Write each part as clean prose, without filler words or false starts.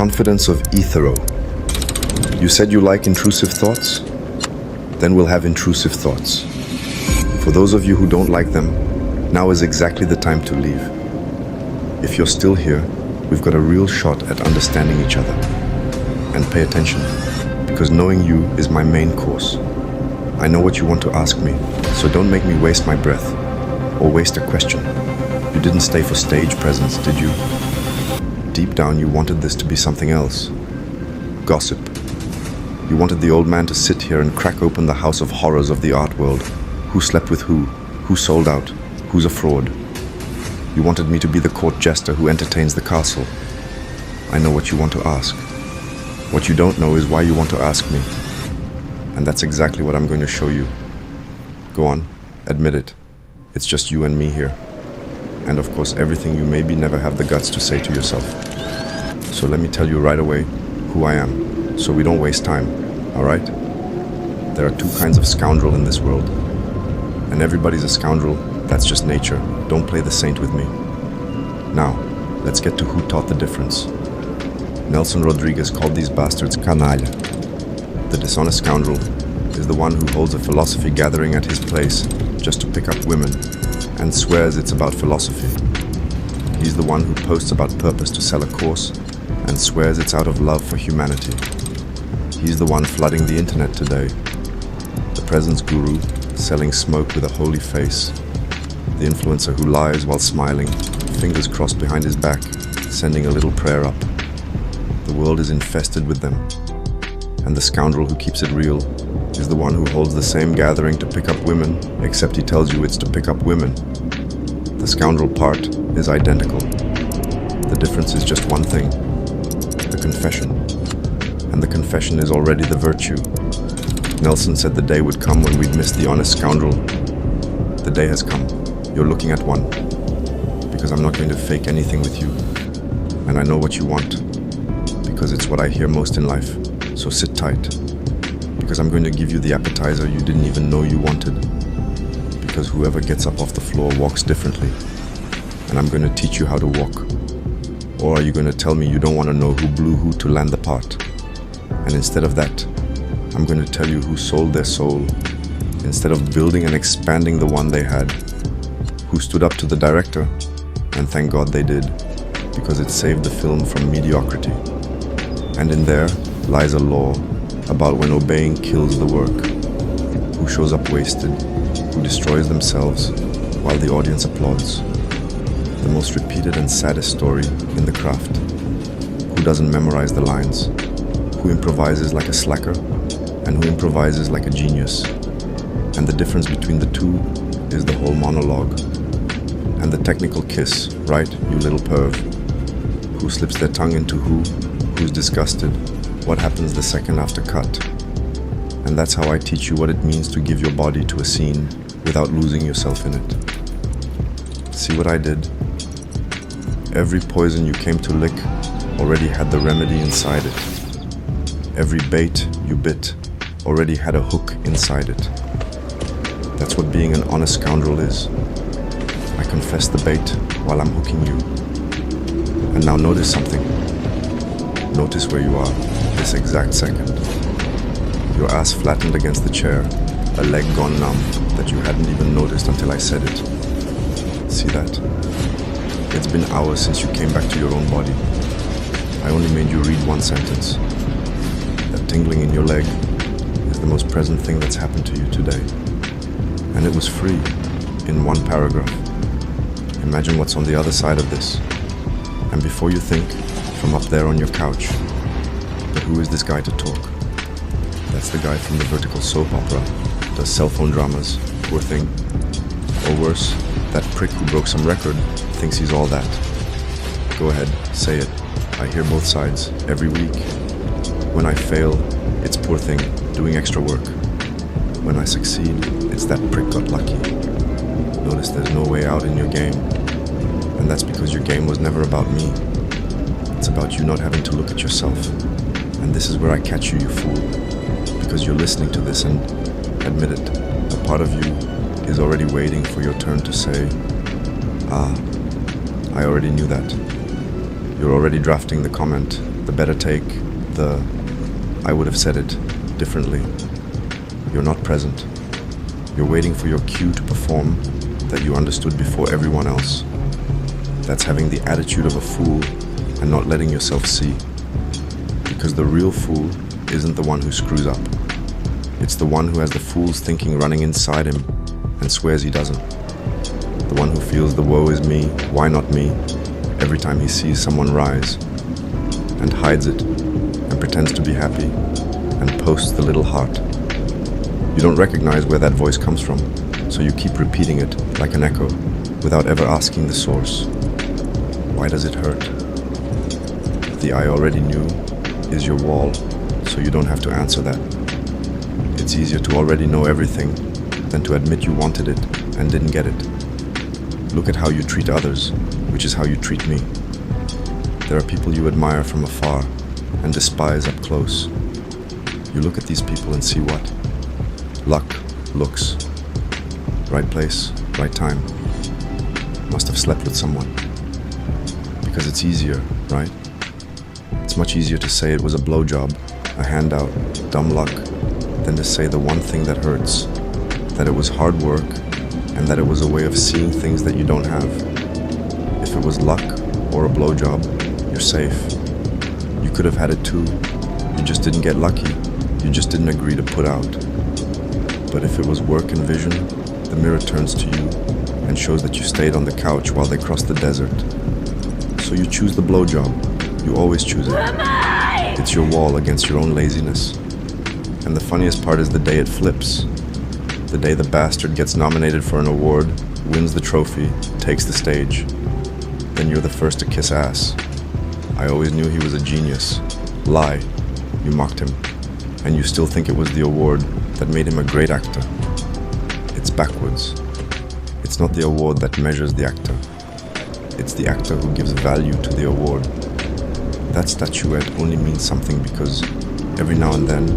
confidence of Ethero. You said you like intrusive thoughts? Then we'll have intrusive thoughts. For those of you who don't like them, now is exactly the time to leave. If you're still here, we've got a real shot at understanding each other. And pay attention, because knowing you is my main course. I know what you want to ask me, so don't make me waste my breath, or waste a question. You didn't stay for stage presence, did you? Deep down, you wanted this to be something else. Gossip. You wanted the old man to sit here and crack open the house of horrors of the art world. Who slept with who sold out, who's a fraud. You wanted me to be the court jester who entertains the castle. I know what you want to ask. What you don't know is why you want to ask me. And that's exactly what I'm going to show you. Go on, admit it. It's just you and me here. And of course, everything you maybe never have the guts to say to yourself. So let me tell you right away who I am, so we don't waste time, all right? There are two kinds of scoundrel in this world. And everybody's a scoundrel, that's just nature. Don't play the saint with me. Now, let's get to who taught the difference. Nelson Rodriguez called these bastards canalla. The dishonest scoundrel is the one who holds a philosophy gathering at his place just to pick up women and swears it's about philosophy. He's the one who posts about purpose to sell a course and swears it's out of love for humanity. He's the one flooding the internet today. The presence guru selling smoke with a holy face. The influencer who lies while smiling, fingers crossed behind his back, sending a little prayer up. The world is infested with them. And the scoundrel who keeps it real is the one who holds the same gathering to pick up women, except he tells you it's to pick up women. The scoundrel part is identical. The difference is just one thing, the confession. And the confession is already the virtue. Nelson said the day would come when we'd miss the honest scoundrel. The day has come. You're looking at one. Because I'm not going to fake anything with you. And I know what you want. Because it's what I hear most in life. So sit tight. Because I'm going to give you the appetizer you didn't even know you wanted. Because whoever gets up off the floor walks differently. And I'm going to teach you how to walk. Or are you going to tell me you don't want to know who blew who to land the part? And instead of that, I'm going to tell you who sold their soul instead of building and expanding the one they had. Who stood up to the director, and thank God they did, because it saved the film from mediocrity. And in there lies a law about when obeying kills the work. Who shows up wasted, who destroys themselves while the audience applauds. The most repeated and saddest story in the craft. Who doesn't memorize the lines, who improvises like a slacker, and who improvises like a genius. And the difference between the two is the whole monologue. And the technical kiss, right, you little perv? Who slips their tongue into who's disgusted, what happens the second after cut. And that's how I teach you what it means to give your body to a scene without losing yourself in it. See what I did? Every poison you came to lick already had the remedy inside it. Every bait you bit already had a hook inside it. That's what being an honest scoundrel is. I confess the bait while I'm hooking you. And now notice something. Notice where you are this exact second. Your ass flattened against the chair, a leg gone numb that you hadn't even noticed until I said it. See that? It's been hours since you came back to your own body. I only made you read one sentence. That tingling in your leg is the most present thing that's happened to you today. And it was free, in one paragraph. Imagine what's on the other side of this. And before you think, from up there on your couch, but who is this guy to talk? That's the guy from the vertical soap opera, does cell phone dramas, poor thing. Or worse, that prick who broke some record thinks he's all that. Go ahead, say it. I hear both sides, every week. When I fail, it's poor thing, doing extra work. When I succeed, it's that prick got lucky. Notice there's no way out in your game. And that's because your game was never about me. It's about you not having to look at yourself. And this is where I catch you, you fool. Because you're listening to this and, admit it, a part of you is already waiting for your turn to say, I already knew that. You're already drafting the comment, the better take, I would have said it differently. You're not present. You're waiting for your cue to perform that you understood before everyone else. That's having the attitude of a fool and not letting yourself see. Because the real fool isn't the one who screws up. It's the one who has the fool's thinking running inside him and swears he doesn't. The one who feels the woe is me, why not me, every time he sees someone rise, and hides it and pretends to be happy and posts the little heart. You don't recognize where that voice comes from, so you keep repeating it like an echo without ever asking the source. Why does it hurt? The I already knew is your wall, so you don't have to answer that. It's easier to already know everything than to admit you wanted it and didn't get it. Look at how you treat others, which is how you treat me. There are people you admire from afar and despise up close. You look at these people and see what? Luck, looks. Right place, right time. Must have slept with someone. Because it's easier, right? It's much easier to say it was a blowjob, a handout, dumb luck, than to say the one thing that hurts, that it was hard work, and that it was a way of seeing things that you don't have. If it was luck or a blowjob, you're safe. You could have had it too. You just didn't get lucky. You just didn't agree to put out. But if it was work and vision, the mirror turns to you and shows that you stayed on the couch while they crossed the desert. So you choose the blowjob. You always choose it. It's your wall against your own laziness. And the funniest part is the day it flips. The day the bastard gets nominated for an award, wins the trophy, takes the stage. Then you're the first to kiss ass. I always knew he was a genius. Lie. You mocked him. And you still think it was the award that made him a great actor. It's backwards. It's not the award that measures the actor. It's the actor who gives value to the award. That statuette only means something because every now and then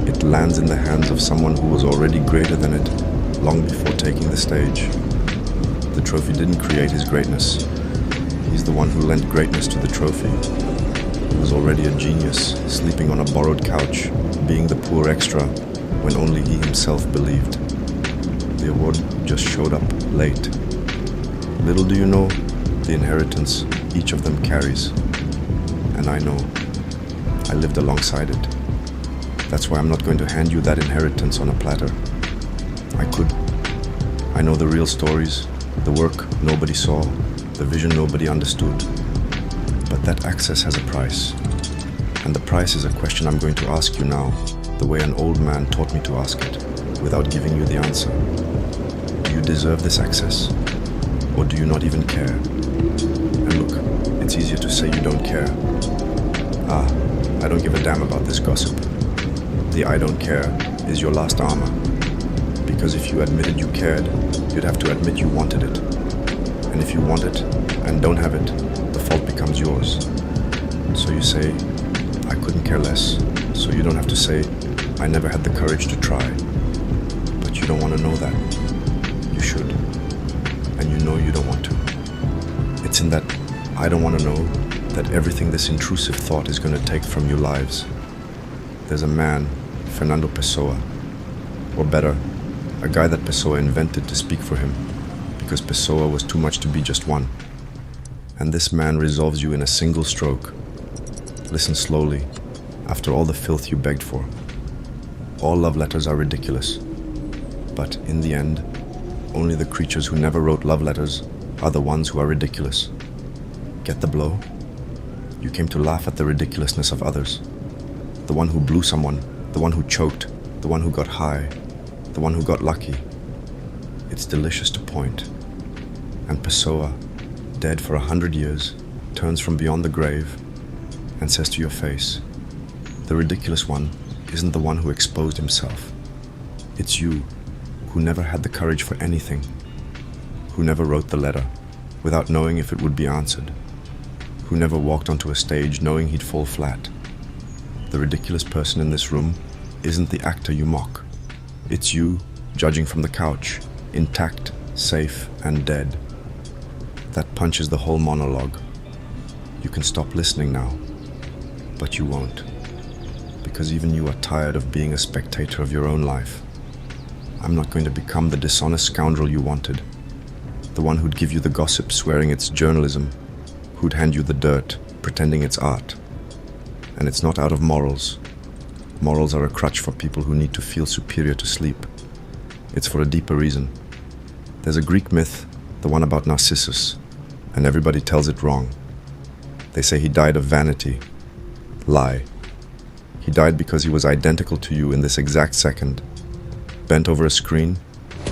it lands in the hands of someone who was already greater than it long before taking the stage. The trophy didn't create his greatness. He's the one who lent greatness to the trophy. He was already a genius, sleeping on a borrowed couch, being the poor extra when only he himself believed. The award just showed up late. Little do you know the inheritance each of them carries. And I know. I lived alongside it. That's why I'm not going to hand you that inheritance on a platter. I could. I know the real stories, the work nobody saw, the vision nobody understood. But that access has a price. And the price is a question I'm going to ask you now, the way an old man taught me to ask it, without giving you the answer. Do you deserve this access? Or do you not even care? And look, it's easier to say you don't care. I don't give a damn about this gossip. The I don't care is your last armor. Because if you admitted you cared, you'd have to admit you wanted it. And if you want it and don't have it, the fault becomes yours. So you say, I couldn't care less. So you don't have to say, I never had the courage to try. But you don't want to know that. You should. And you know you don't want to. It's in that I don't want to know that everything this intrusive thought is going to take from your lives. There's a man, Fernando Pessoa, or better, a guy that Pessoa invented to speak for him, because Pessoa was too much to be just one. And this man resolves you in a single stroke. Listen slowly, after all the filth you begged for. All love letters are ridiculous, but in the end, only the creatures who never wrote love letters are the ones who are ridiculous. Get the blow? You came to laugh at the ridiculousness of others. The one who blew someone, the one who choked, the one who got high, the one who got lucky. It's delicious to point. And Pessoa, dead for 100 years, turns from beyond the grave and says to your face, the ridiculous one isn't the one who exposed himself. It's you, who never had the courage for anything, who never wrote the letter without knowing if it would be answered, who never walked onto a stage knowing he'd fall flat. The ridiculous person in this room isn't the actor you mock. It's you, judging from the couch, intact, safe, and dead. That punches the whole monologue. You can stop listening now. But you won't. Because even you are tired of being a spectator of your own life. I'm not going to become the dishonest scoundrel you wanted. The one who'd give you the gossip swearing it's journalism. Who'd hand you the dirt, pretending it's art. And it's not out of morals. Morals are a crutch for people who need to feel superior to sleep. It's for a deeper reason. There's a Greek myth, the one about Narcissus, and everybody tells it wrong. They say he died of vanity. Lie. He died because he was identical to you in this exact second. Bent over a screen,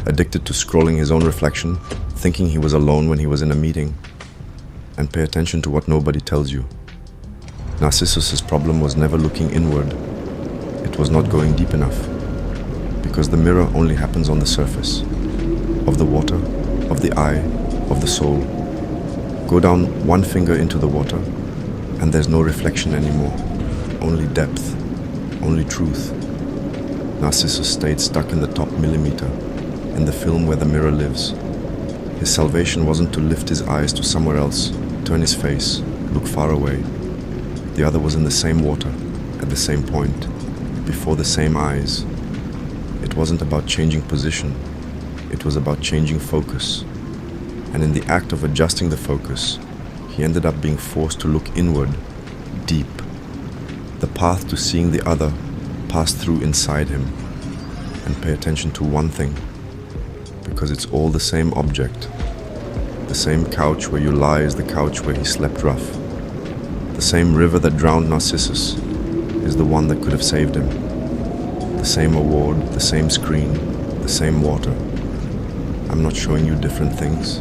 addicted to scrolling his own reflection, thinking he was alone when he was in a meeting. And pay attention to what nobody tells you. Narcissus's problem was never looking inward. It was not going deep enough. Because the mirror only happens on the surface. Of the water, of the eye, of the soul. Go down one finger into the water, and there's no reflection anymore. Only depth, only truth. Narcissus stayed stuck in the top millimeter, in the film where the mirror lives. His salvation wasn't to lift his eyes to somewhere else, turn his face, look far away. The other was in the same water, at the same point, before the same eyes. It wasn't about changing position, it was about changing focus. And in the act of adjusting the focus, he ended up being forced to look inward, deep. The path to seeing the other passed through inside him. And pay attention to one thing, because it's all the same object. The same couch where you lie is the couch where he slept rough. The same river that drowned Narcissus is the one that could have saved him. The same award, the same screen, the same water. I'm not showing you different things.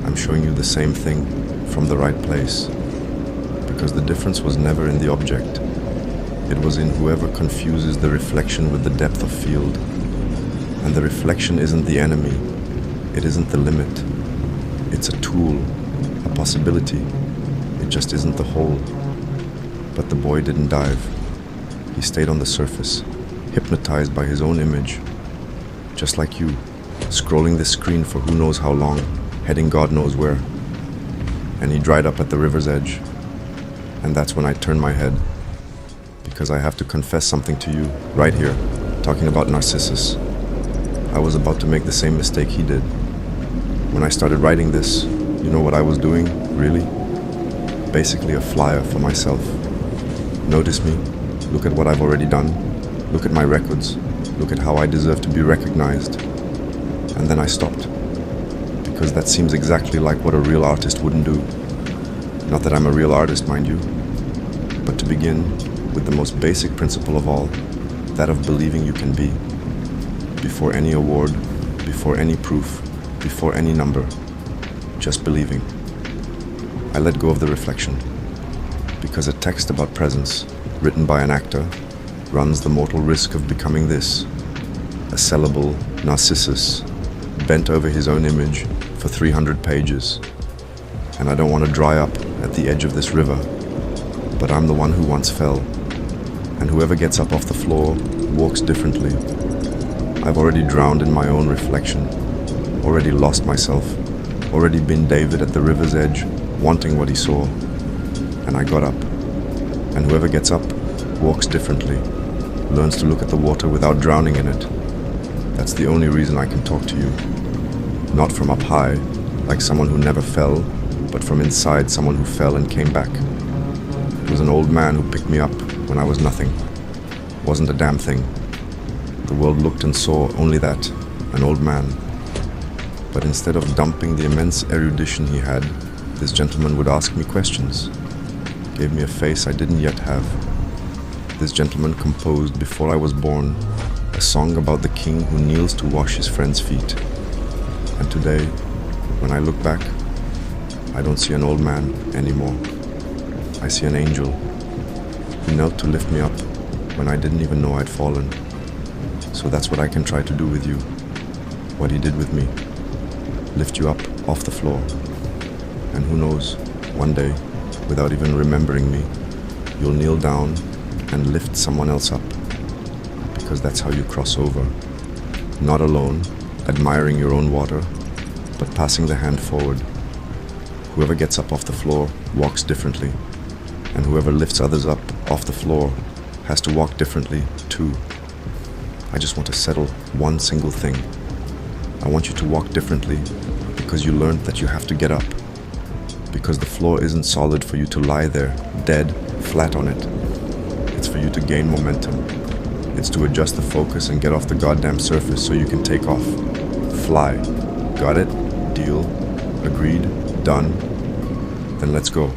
I'm showing you the same thing from the right place. Because the difference was never in the object. It was in whoever confuses the reflection with the depth of field. And the reflection isn't the enemy. It isn't the limit. It's a tool, a possibility. It just isn't the whole. But the boy didn't dive. He stayed on the surface, hypnotized by his own image. Just like you, scrolling this screen for who knows how long, heading God knows where. And he dried up at the river's edge. And that's when I turned my head. Because I have to confess something to you, right here, talking about Narcissus. I was about to make the same mistake he did. When I started writing this, you know what I was doing, really? Basically a flyer for myself. Notice me, look at what I've already done, look at my records, look at how I deserve to be recognized. And then I stopped. Because that seems exactly like what a real artist wouldn't do. Not that I'm a real artist, mind you. But to begin with the most basic principle of all, that of believing you can be. Before any award, before any proof, before any number, just believing. I let go of the reflection, because a text about presence, written by an actor, runs the mortal risk of becoming this, a sellable Narcissus, bent over his own image for 300 pages. And I don't want to dry up at the edge of this river, but I'm the one who once fell, and whoever gets up off the floor walks differently. I've already drowned in my own reflection, already lost myself, already been David at the river's edge, wanting what he saw. And I got up. And whoever gets up walks differently, learns to look at the water without drowning in it. That's the only reason I can talk to you. Not from up high, like someone who never fell, but from inside someone who fell and came back. It was an old man who picked me up when I was nothing. Wasn't a damn thing. The world looked and saw only that, an old man. But instead of dumping the immense erudition he had, this gentleman would ask me questions. Gave me a face I didn't yet have. This gentleman composed, before I was born, a song about the king who kneels to wash his friend's feet. And today, when I look back, I don't see an old man anymore. I see an angel. He knelt to lift me up when I didn't even know I'd fallen. So that's what I can try to do with you. What he did with me. Lift you up off the floor. And who knows, one day, without even remembering me, you'll kneel down and lift someone else up. Because that's how you cross over. Not alone, admiring your own water, but passing the hand forward. Whoever gets up off the floor walks differently. And whoever lifts others up off the floor has to walk differently, too. I just want to settle one single thing. I want you to walk differently because you learned that you have to get up. Because the floor isn't solid for you to lie there, dead, flat on it. It's for you to gain momentum. It's to adjust the focus and get off the goddamn surface so you can take off. Fly. Got it? Deal? Agreed? Done? Then let's go.